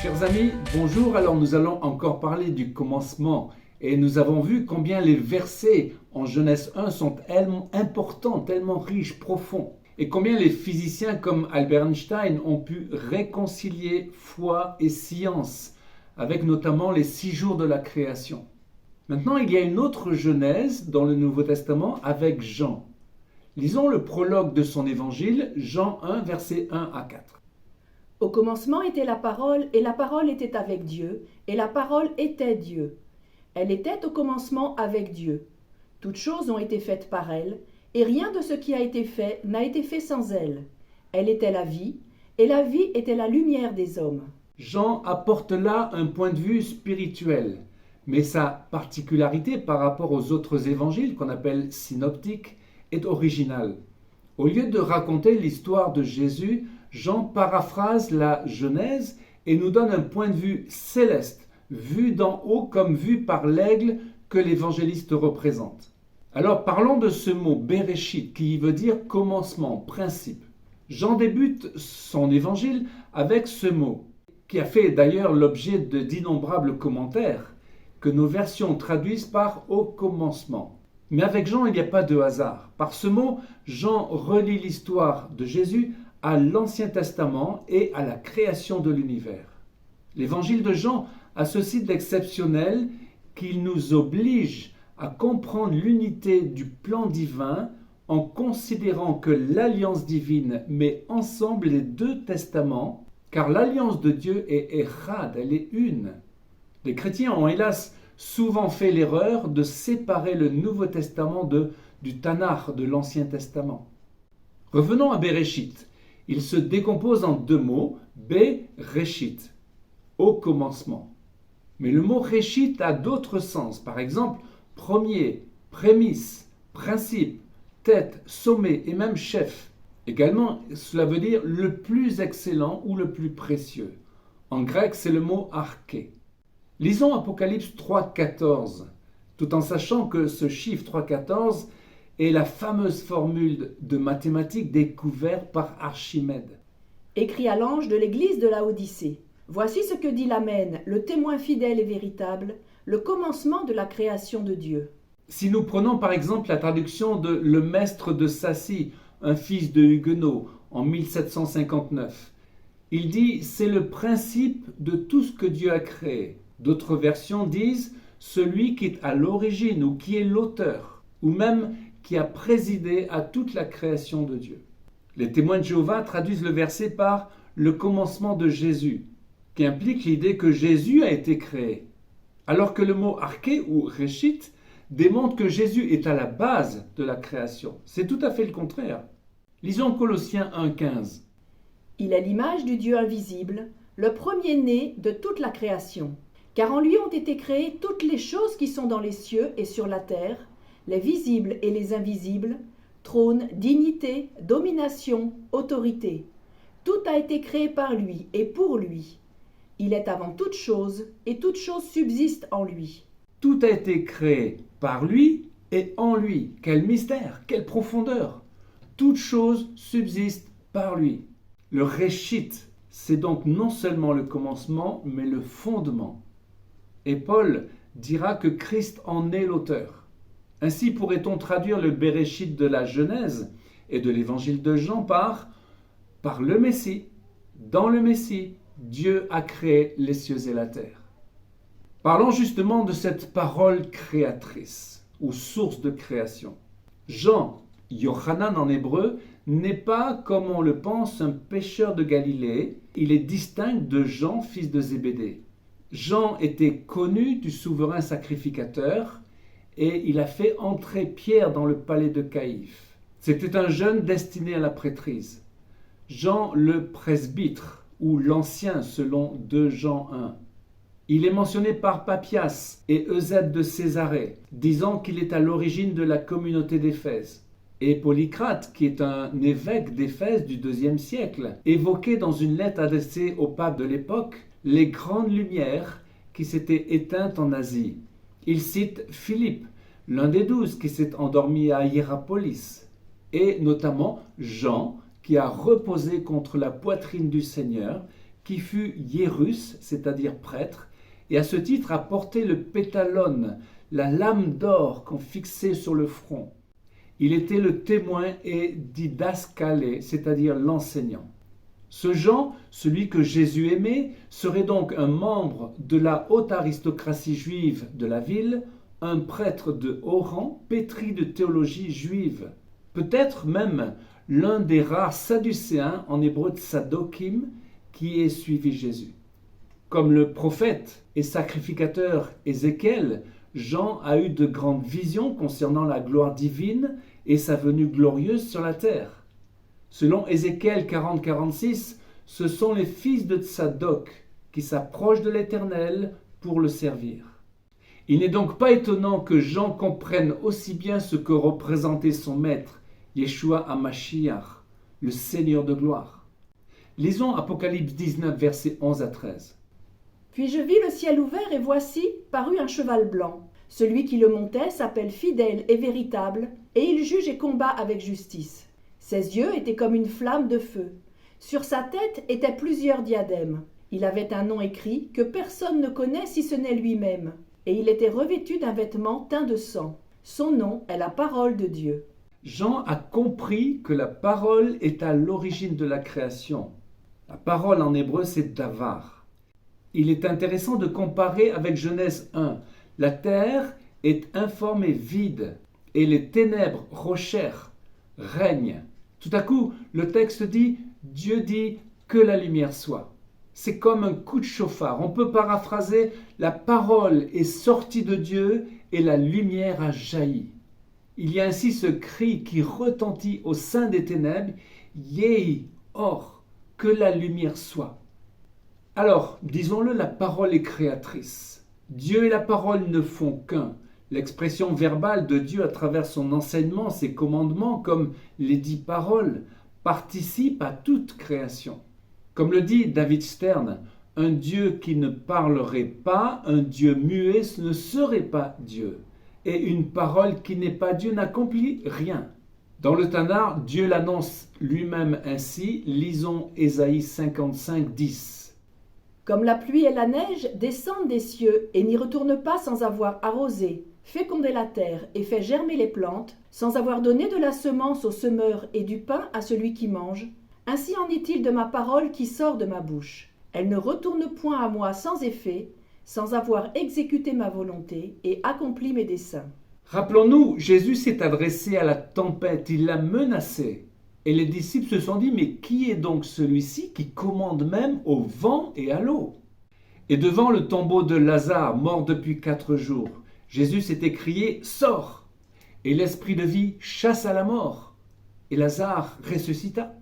Chers amis, bonjour. Alors nous allons encore parler du commencement et nous avons vu combien les versets en Genèse 1 sont tellement importants, tellement riches, profonds et combien les physiciens comme Albert Einstein ont pu réconcilier foi et science avec notamment les 6 jours de la création. Maintenant, il y a une autre Genèse dans le Nouveau Testament avec Jean. Lisons le prologue de son évangile, Jean 1, versets 1 à 4. Au commencement était la parole, et la parole était avec Dieu, et la parole était Dieu. Elle était au commencement avec Dieu. Toutes choses ont été faites par elle, et rien de ce qui a été fait n'a été fait sans elle. Elle était la vie, et la vie était la lumière des hommes. Jean apporte là un point de vue spirituel, mais sa particularité par rapport aux autres évangiles qu'on appelle synoptiques est originale. Au lieu de raconter l'histoire de Jésus, Jean paraphrase la Genèse et nous donne un point de vue céleste, vu d'en haut comme vu par l'aigle que l'évangéliste représente. Alors parlons de ce mot Bereshit qui veut dire commencement, principe. Jean débute son évangile avec ce mot, qui a fait d'ailleurs l'objet d'innombrables commentaires, que nos versions traduisent par au commencement. Mais avec Jean, il n'y a pas de hasard. Par ce mot, Jean relie l'histoire de Jésus à l'Ancien Testament et à la création de l'univers. L'évangile de Jean a ceci d'exceptionnel qu'il nous oblige à comprendre l'unité du plan divin en considérant que l'alliance divine met ensemble les 2 testaments, car l'alliance de Dieu est echad, elle est une. Les chrétiens ont hélas souvent fait l'erreur de séparer le Nouveau Testament du Tanakh, de l'Ancien Testament. Revenons à Bereshit. Il se décompose en 2 mots, Bereshit, au commencement. Mais le mot Reshit a d'autres sens. Par exemple, premier, prémisse, principe, tête, sommet et même chef. Également, cela veut dire le plus excellent ou le plus précieux. En grec, c'est le mot arché. Lisons Apocalypse 3,14, tout en sachant que ce chiffre 3,14 est la fameuse formule de mathématiques découverte par Archimède. Écrit à l'ange de l'église de Laodicée. Voici ce que dit l'Amen, le témoin fidèle et véritable, le commencement de la création de Dieu. Si nous prenons par exemple la traduction de Le Maistre de Sacy, un fils de Huguenot, en 1759, il dit « c'est le principe de tout ce que Dieu a créé ». D'autres versions disent « celui qui est à l'origine » ou « qui est l'auteur » ou même « qui a présidé à toute la création de Dieu ». Les témoins de Jéhovah traduisent le verset par « le commencement de Jésus », qui implique l'idée que Jésus a été créé, alors que le mot « arché » ou « réchit » démontre que Jésus est à la base de la création. C'est tout à fait le contraire. Lisons Colossiens 1,15. Il est l'image du Dieu invisible, le premier-né de toute la création. Car en lui ont été créées toutes les choses qui sont dans les cieux et sur la terre, les visibles et les invisibles, trône, dignité, domination, autorité. Tout a été créé par lui et pour lui. Il est avant toute chose et toute chose subsiste en lui. Tout a été créé par lui et en lui. Quel mystère, quelle profondeur. Toute chose subsiste par lui. Le réchit, c'est donc non seulement le commencement, mais le fondement. Et Paul dira que Christ en est l'auteur. Ainsi pourrait-on traduire le Bereshit de la Genèse et de l'évangile de Jean par le Messie. Dans le Messie, Dieu a créé les cieux et la terre. Parlons justement de cette parole créatrice ou source de création. Jean, Yochanan en hébreu, n'est pas, comme on le pense, un pêcheur de Galilée. Il est distinct de Jean, fils de Zébédée. Jean était connu du souverain sacrificateur et il a fait entrer Pierre dans le palais de Caïphe. C'était un jeune destiné à la prêtrise. Jean le presbytre ou l'ancien selon 2 Jean 1. Il est mentionné par Papias et Eusèbe de Césarée, disant qu'il est à l'origine de la communauté d'Éphèse. Et Polycrate, qui est un évêque d'Éphèse du IIe siècle, évoquait dans une lettre adressée au pape de l'époque les grandes lumières qui s'étaient éteintes en Asie. Il cite Philippe, l'un des 12 qui s'est endormi à Hiérapolis, et notamment Jean, qui a reposé contre la poitrine du Seigneur, qui fut hiérus, c'est-à-dire prêtre, et à ce titre a porté le pétalon, la lame d'or qu'on fixait sur le front. Il était le témoin et didascalé, c'est-à-dire l'enseignant. Ce Jean, celui que Jésus aimait, serait donc un membre de la haute aristocratie juive de la ville, un prêtre de haut rang, pétri de théologie juive, peut-être même l'un des rares sadducéens, en hébreu tsadokim, qui ait suivi Jésus. Comme le prophète et sacrificateur Ézéchiel, Jean a eu de grandes visions concernant la gloire divine et sa venue glorieuse sur la terre. Selon Ézéchiel 40-46, ce sont les fils de Tsadok qui s'approchent de l'Éternel pour le servir. Il n'est donc pas étonnant que Jean comprenne aussi bien ce que représentait son maître, Yeshua HaMashiach, le Seigneur de gloire. Lisons Apocalypse 19, versets 11 à 13. Puis je vis le ciel ouvert et voici parut un cheval blanc. Celui qui le montait s'appelle Fidèle et Véritable, et il juge et combat avec justice. Ses yeux étaient comme une flamme de feu. Sur sa tête étaient plusieurs diadèmes. Il avait un nom écrit que personne ne connaît si ce n'est lui-même. Et il était revêtu d'un vêtement teint de sang. Son nom est la parole de Dieu. Jean a compris que la parole est à l'origine de la création. La parole en hébreu, c'est davar. Il est intéressant de comparer avec Genèse 1. La terre est informe et vide, et les ténèbres, rochères, règnent. Tout à coup, le texte dit « Dieu dit que la lumière soit ». C'est comme un coup de chauffard. On peut paraphraser « La parole est sortie de Dieu et la lumière a jailli ». Il y a ainsi ce cri qui retentit au sein des ténèbres « Yehi, or, que la lumière soit ». Alors, disons-le, la parole est créatrice. Dieu et la parole ne font qu'un. L'expression verbale de Dieu à travers son enseignement, ses commandements, comme les 10 paroles, participe à toute création. Comme le dit David Stern, un Dieu qui ne parlerait pas, un Dieu muet ne serait pas Dieu. Et une parole qui n'est pas Dieu n'accomplit rien. Dans le Tanakh, Dieu l'annonce lui-même ainsi. Lisons Ésaïe 55, 10. Comme la pluie et la neige descendent des cieux et n'y retournent pas sans avoir arrosé, fécondé la terre et fait germer les plantes, sans avoir donné de la semence au semeur et du pain à celui qui mange, ainsi en est-il de ma parole qui sort de ma bouche. Elle ne retourne point à moi sans effet, sans avoir exécuté ma volonté et accompli mes desseins. Rappelons-nous, Jésus s'est adressé à la tempête, il l'a menacée. Et les disciples se sont dit, mais qui est donc celui-ci qui commande même au vent et à l'eau? Et devant le tombeau de Lazare, mort depuis 4 jours, Jésus s'est écrié, sors! Et l'esprit de vie chassa la mort. Et Lazare ressuscita.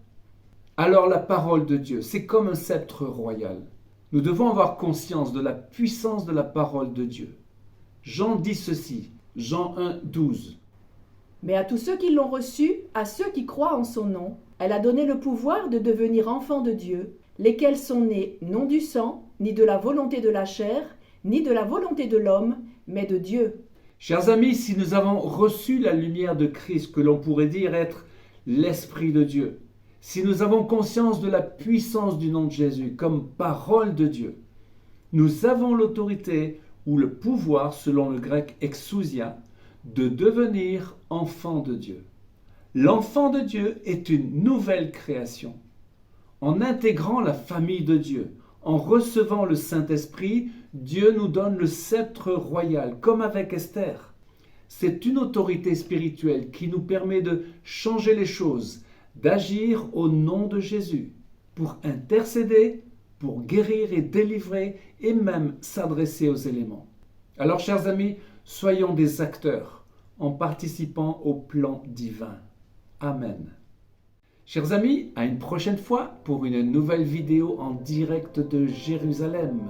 Alors la parole de Dieu, c'est comme un sceptre royal. Nous devons avoir conscience de la puissance de la parole de Dieu. Jean dit ceci, Jean 1, 12. Mais à tous ceux qui l'ont reçu, à ceux qui croient en son nom, elle a donné le pouvoir de devenir enfants de Dieu, lesquels sont nés non du sang, ni de la volonté de la chair, ni de la volonté de l'homme, mais de Dieu. Chers amis, si nous avons reçu la lumière de Christ, que l'on pourrait dire être l'Esprit de Dieu, si nous avons conscience de la puissance du nom de Jésus comme parole de Dieu, nous avons l'autorité ou le pouvoir, selon le grec exousia, de devenir enfant de Dieu. L'enfant de Dieu est une nouvelle création. En intégrant la famille de Dieu, en recevant le Saint-Esprit, Dieu nous donne le sceptre royal, comme avec Esther. C'est une autorité spirituelle qui nous permet de changer les choses, d'agir au nom de Jésus, pour intercéder, pour guérir et délivrer, et même s'adresser aux éléments. Alors, chers amis, soyons des acteurs en participant au plan divin. Amen. Chers amis, à une prochaine fois pour une nouvelle vidéo en direct de Jérusalem.